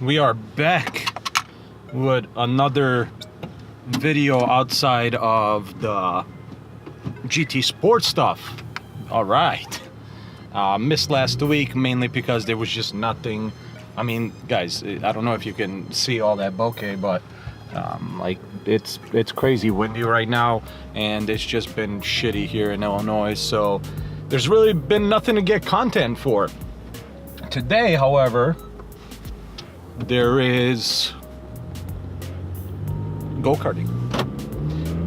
We are back with another video outside of the GT Sport stuff. All right. Missed last week mainly because there was just nothing. I mean, guys, I don't know if you can see all that bokeh, but like it's crazy windy right now, and it's just been shitty here in Illinois. So there's really been nothing to get content for. Today, however, there is go-karting.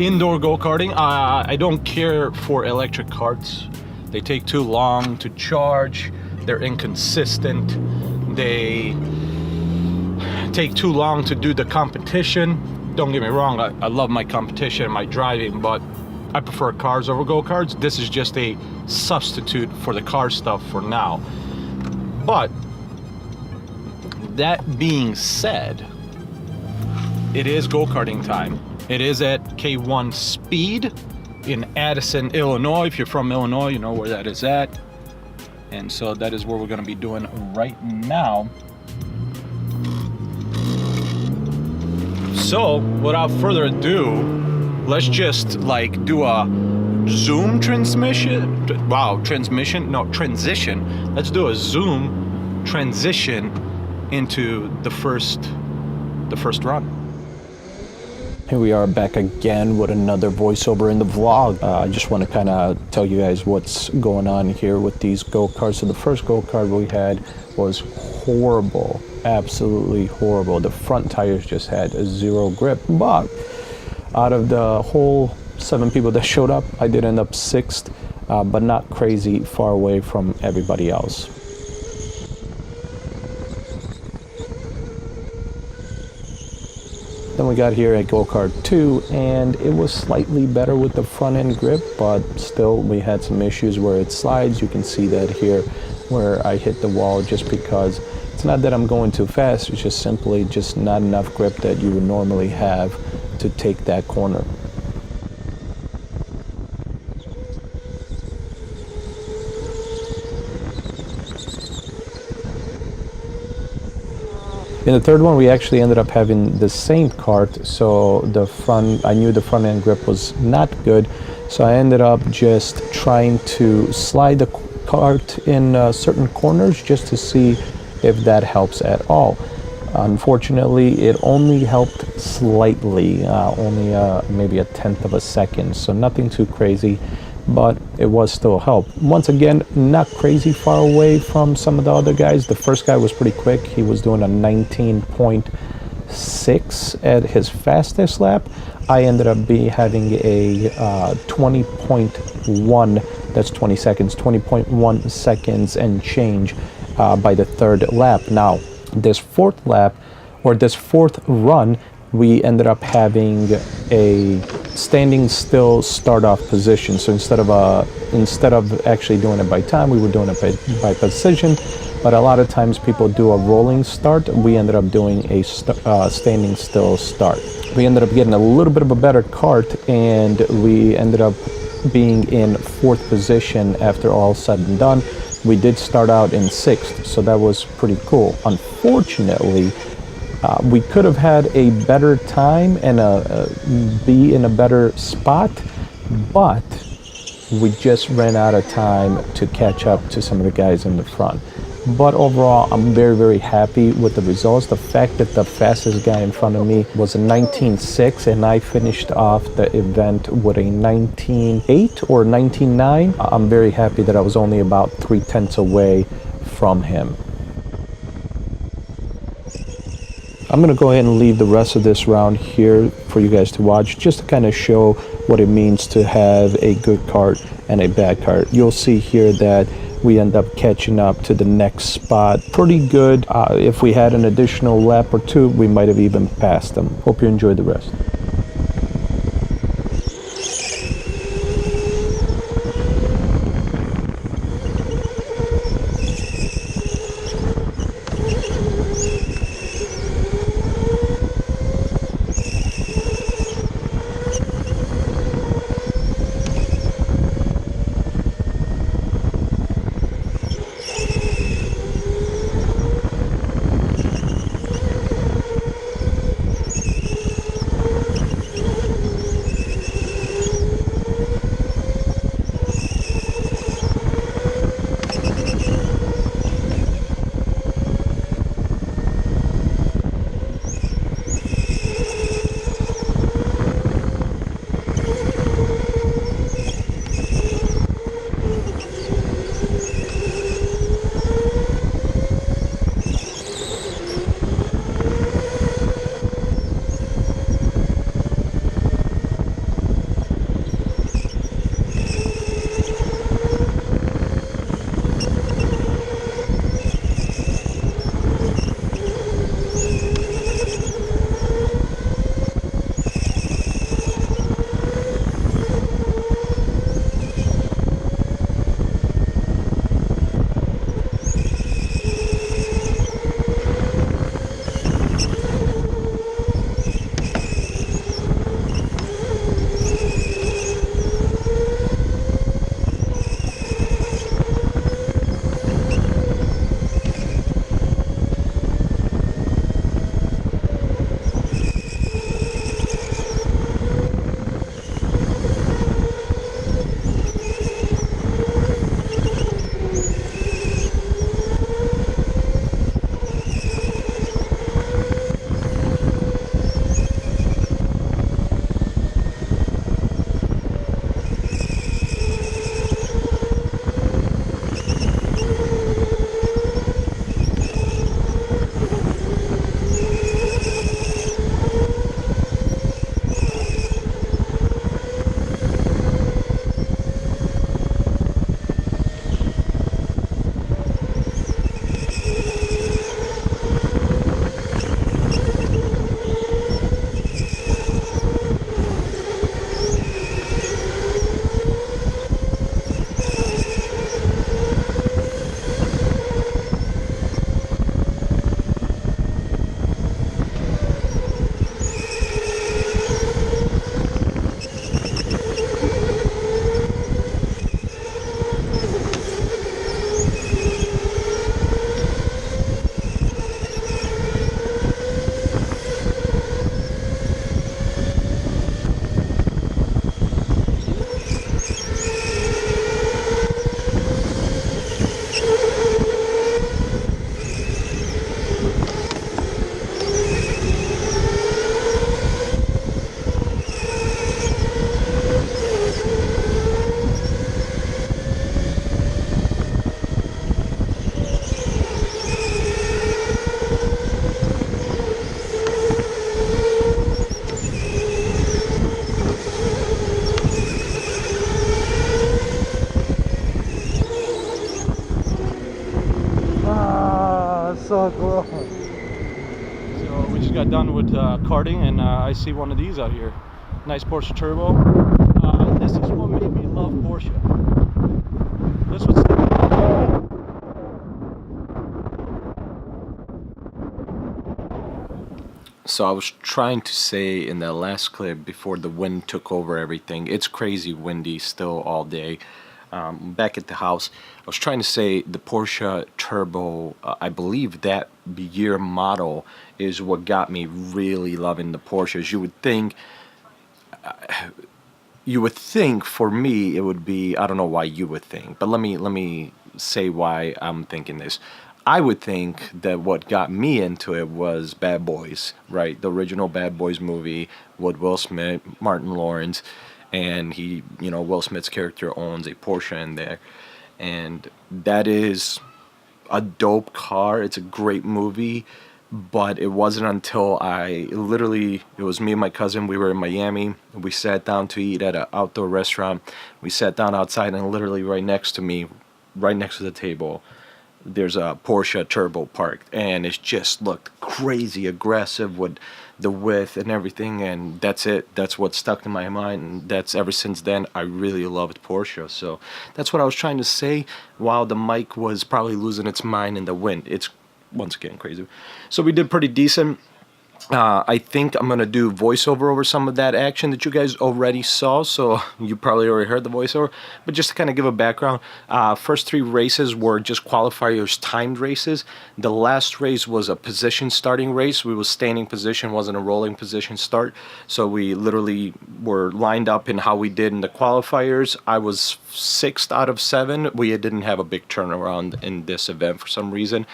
Indoor go-karting. I don't care for electric carts. They take too long to charge. They're inconsistent. They take too long to do the competition. Don't get me wrong, I love my competition and my driving, but I prefer cars over go-karts. This is just a substitute for the car stuff for now. But that being said, it is go-karting time. It is at K1 Speed in Addison, Illinois. If you're from Illinois, you know where that is at. And so that is where we're going to be doing right now. So without further ado, let's just like do a zoom transmission. Wow, transition. Let's do a zoom transition into the first run. Here we are back again with another voiceover in the vlog. I just want to kind of tell you guys what's going on here with these go-karts. So the first go-kart we had was horrible, absolutely horrible. The front tires just had zero grip, but out of the whole 7 people that showed up, I did end up 6th, but not crazy far away from everybody else. Then we got here at Go-Kart 2, and it was slightly better with the front end grip, but still we had some issues where it slides. You can see that here where I hit the wall, just because it's not that I'm going too fast, it's just simply just not enough grip that you would normally have to take that corner. In the third one, we actually ended up having the same cart, so I knew the front end grip was not good, so I ended up just trying to slide the cart in certain corners just to see if that helps at all. Unfortunately, it only helped slightly, only maybe 1/10 of a second, so nothing too crazy, but it was still help. Once again, not crazy far away from some of the other guys. The first guy was pretty quick. He was doing a 19.6 at his fastest lap. I ended up having a 20.1, that's 20 seconds, 20.1 seconds and change by the third lap. Now, this fourth lap, or this fourth run, we ended up having a standing still start off position. So instead of actually doing it by time, we were doing it by position. But a lot of times people do a rolling start. We ended up doing a standing still start. We ended up getting a little bit of a better cart, and we ended up being in 4th position after all said and done. We did start out in 6th, so that was pretty cool. Unfortunately, we could have had a better time and be in a better spot, but we just ran out of time to catch up to some of the guys in the front. But overall, I'm very, very happy with the results. The fact that the fastest guy in front of me was a 19.6, and I finished off the event with a 19.8 or 19.9. I'm very happy that I was only about 3/10 away from him. I'm going to go ahead and leave the rest of this round here for you guys to watch, just to kind of show what it means to have a good cart and a bad cart. You'll see here that we end up catching up to the next spot pretty good. If we had an additional lap or 2, we might have even passed them. Hope you enjoyed the rest. So we just got done with karting, and I see one of these out here. Nice Porsche Turbo. This is what made me love Porsche. This was. So I was trying to say in that last clip before the wind took over everything, it's crazy windy still all day. Back at the house, I was trying to say the Porsche Turbo, I believe that year model is what got me really loving the Porsches. You would think for me it would be, I don't know why you would think, but let me say why I'm thinking this. I would think that what got me into it was Bad Boys, right? The original Bad Boys movie with Will Smith, Martin Lawrence, and he, you know, Will Smith's character owns a Porsche in there. And that is a dope car. It's a great movie. But it wasn't until it was me and my cousin, we were in Miami, we sat down to eat at an outdoor restaurant. We sat down outside, and literally right next to me, right next to the table, there's a Porsche Turbo parked, and it just looked crazy aggressive with the width and everything, and that's it. That's what stuck in my mind, and that's ever since then I really loved Porsche. So that's what I was trying to say while the mic was probably losing its mind in the wind. It's once again crazy. So we did pretty decent. I think I'm going to do voiceover over some of that action that you guys already saw, so you probably already heard the voiceover. But just to kind of give a background, first 3 races were just qualifiers, timed races. The last race was a position starting race. We was standing position, wasn't a rolling position start. So we literally were lined up in how we did in the qualifiers. I was 6th out of 7. We didn't have a big turnaround in this event for some reason.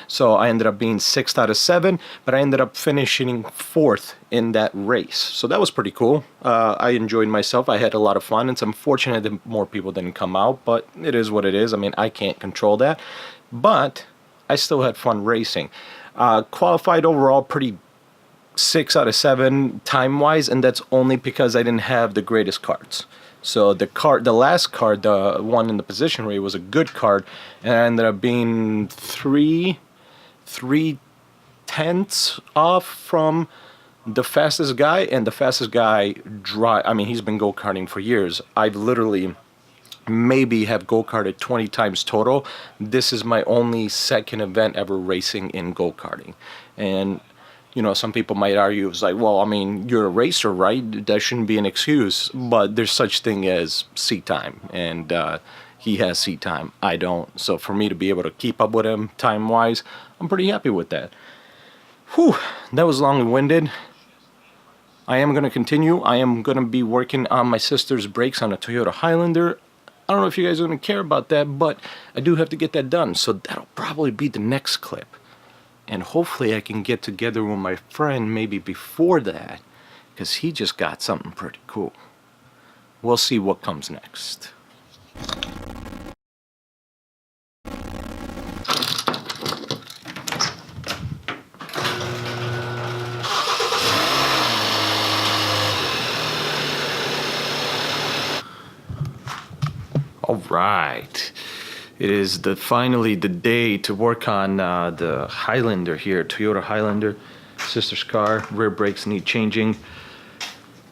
So I ended up being 6th out of 7, but I ended up finishing 4th in that race. So that was pretty cool. I enjoyed myself. I had a lot of fun. It's unfortunate that more people didn't come out, but it is what it is. I mean, I can't control that. But I still had fun racing. Qualified overall pretty 6 out of 7 time-wise, and that's only because I didn't have the greatest cards. So the last card, the one in the position race, was a good card, and I ended up being 3/10 off from the fastest guy, and the fastest guy he's been go-karting for years. I've literally maybe have go-karted 20 times total. This is my only second event ever racing in go-karting. And you know, some people might argue, it's like, well, I mean, you're a racer, right? That shouldn't be an excuse. But there's such thing as seat time, and he has seat time. I don't. So for me to be able to keep up with him time-wise, I'm pretty happy with that. Whew, that was long-winded. I am going to continue. I am going to be working on my sister's brakes on a Toyota Highlander. I don't know if you guys are going to care about that, but I do have to get that done. So that'll probably be the next clip. And hopefully I can get together with my friend maybe before that, because he just got something pretty cool. We'll see what comes next. All right. It is finally the day to work on the Highlander here, Toyota Highlander, sister's car. Rear brakes need changing.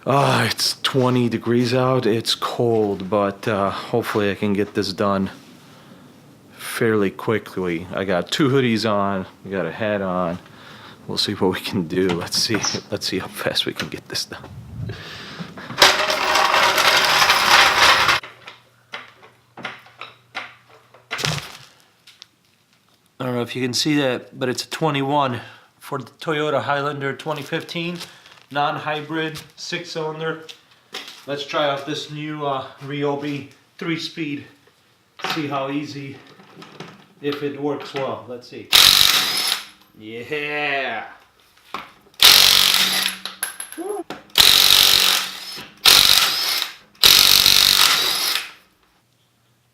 It's 20 degrees out. It's cold, but hopefully I can get this done fairly quickly. I got 2 hoodies on. I got a hat on. We'll see what we can do. Let's see how fast we can get this done. I don't know if you can see that, but it's a 21 for the Toyota Highlander 2015, non-hybrid, 6-cylinder. Let's try out this new Ryobi 3-speed, see how easy, if it works well. Let's see. Yeah!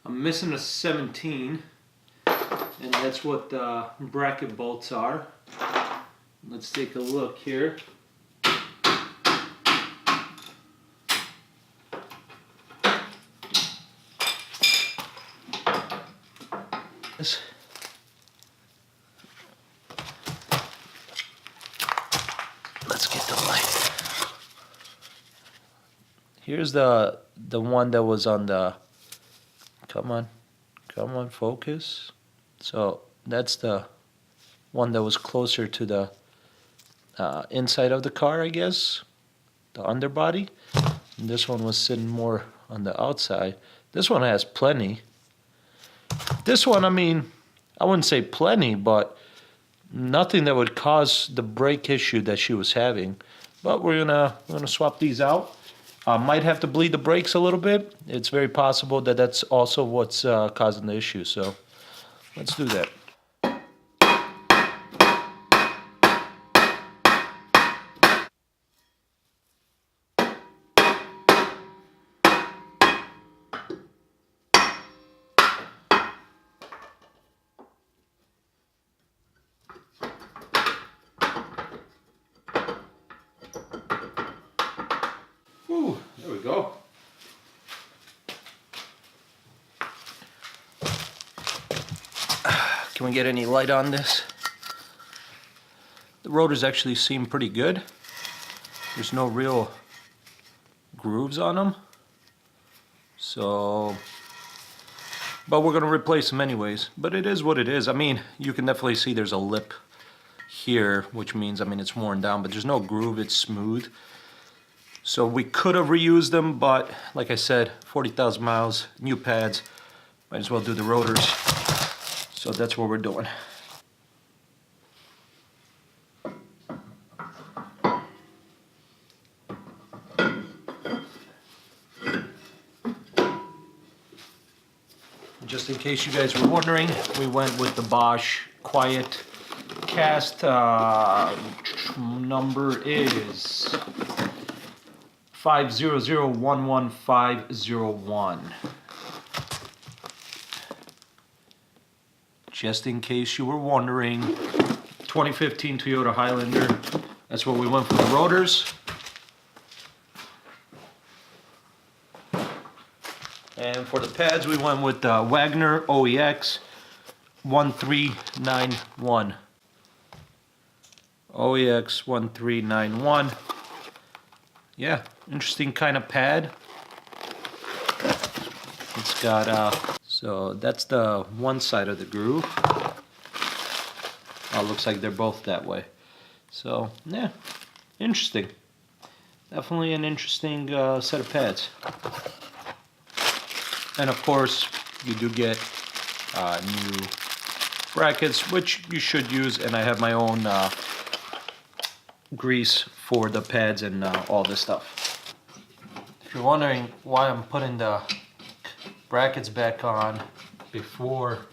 I'm missing a 17. And that's what the bracket bolts are. Let's take a look here. let's get the light. Here's the one that was on the, come on, focus. So that's the one that was closer to the inside of the car, I guess, the underbody. And this one was sitting more on the outside. This one has plenty. This one, I mean, I wouldn't say plenty, but nothing that would cause the brake issue that she was having. But we're gonna swap these out. Might have to bleed the brakes a little bit. It's very possible that that's also what's causing the issue. So let's do that. Ooh, there we go. Can we get any light on this? The rotors actually seem pretty good. There's no real grooves on them. So, but we're gonna replace them anyways. But it is what it is. I mean, you can definitely see there's a lip here, which means, I mean, it's worn down, but there's no groove, it's smooth. So we could have reused them, but like I said, 40,000 miles, new pads, might as well do the rotors. So that's what we're doing. Just in case you guys were wondering, we went with the Bosch Quiet Cast. Number is 500-11501. Just in case you were wondering, 2015 Toyota Highlander. That's what we went for the rotors. And for the pads, we went with Wagner OEX 1391. OEX 1391. Yeah, interesting kind of pad. It's got, so that's the one side of the groove. Oh, looks like they're both that way. So, yeah, interesting. Definitely an interesting set of pads. And of course, you do get new brackets, which you should use, and I have my own grease for the pads and all this stuff. If you're wondering why I'm putting the brackets back on before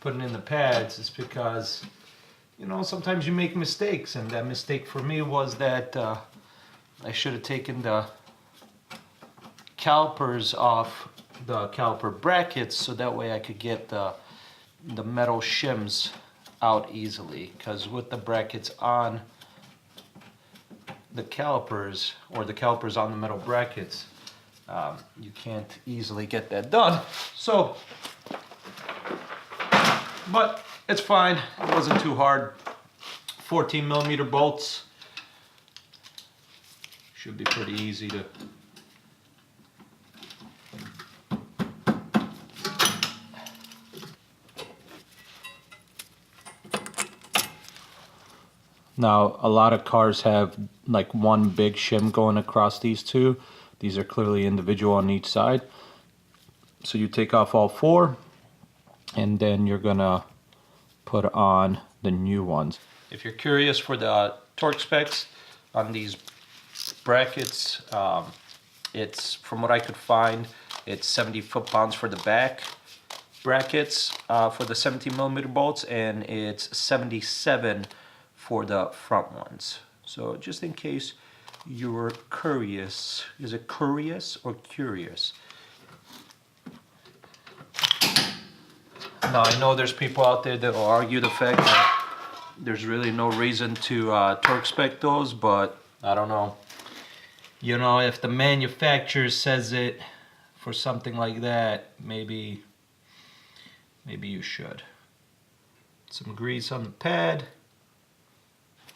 putting in the pads, it's because, you know, sometimes you make mistakes, and that mistake for me was that I should have taken the calipers off the caliper brackets, so that way I could get the metal shims out easily, because with the brackets on the calipers, or the calipers on the metal brackets, you can't easily get that done. So, but it's fine, it wasn't too hard. 14mm bolts should be pretty easy to. Now, a lot of cars have like one big shim going across these two. These are clearly individual on each side. So you take off all four, and then you're gonna put on the new ones. If you're curious for the torque specs on these brackets, it's, from what I could find, it's 70 foot-pounds for the back brackets for the 17mm bolts, and it's 77 for the front ones. So just in case you were curious, is it curious or curious? Now, I know there's people out there that will argue the fact that there's really no reason to torque spec those, but I don't know. You know, if the manufacturer says it for something like that, maybe you should. Some grease on the pad,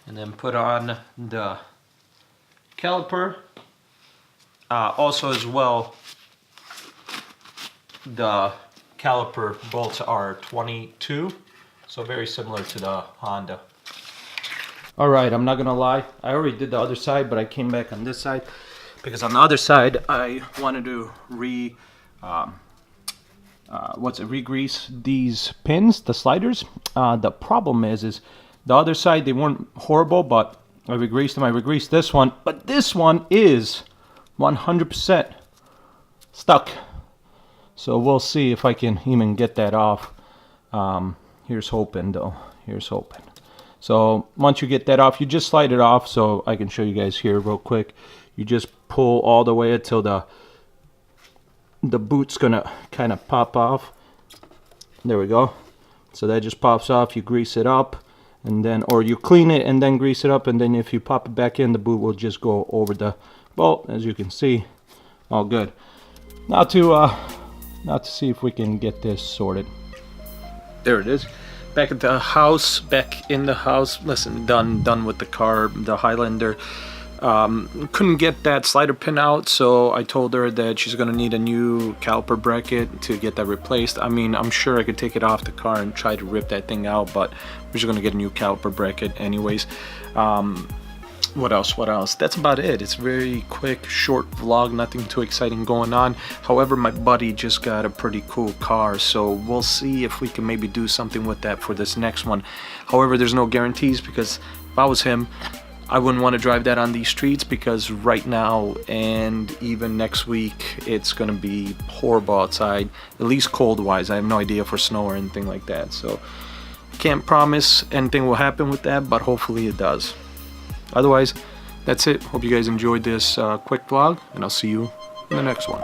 and then put on the caliper. Also as well, the caliper bolts are 22, so very similar to the Honda. Alright, I'm not gonna lie, I already did the other side, but I came back on this side because on the other side I wanted to re-grease these pins, the sliders. The problem is the other side, they weren't horrible, but I re-greased them. I re-greased this one, but this one is 100% stuck. So we'll see if I can even get that off. Here's hoping though, here's hoping. So once you get that off, you just slide it off. So I can show you guys here real quick. You just pull all the way until the boot's gonna kind of pop off. There we go. So that just pops off. You grease it up, and then, or you clean it and then grease it up, and then if you pop it back in, the boot will just go over the bolt. As you can see, all good. Now to see if we can get this sorted. There it is. Back at the house, back in the house. Listen, done with the car, the Highlander. Couldn't get that slider pin out, so I told her that she's gonna need a new caliper bracket to get that replaced. I mean, I'm sure I could take it off the car and try to rip that thing out, but we're just gonna get a new caliper bracket anyways. What else? That's about it. It's a very quick, short vlog, nothing too exciting going on. However, my buddy just got a pretty cool car, so we'll see if we can maybe do something with that for this next one. However, there's no guarantees, because if I was him, I wouldn't want to drive that on these streets, because right now and even next week it's gonna be horrible outside, at least cold wise. I have no idea for snow or anything like that, so can't promise anything will happen with that, but hopefully it does. Otherwise, that's it. Hope you guys enjoyed this quick vlog, and I'll see you in the next one.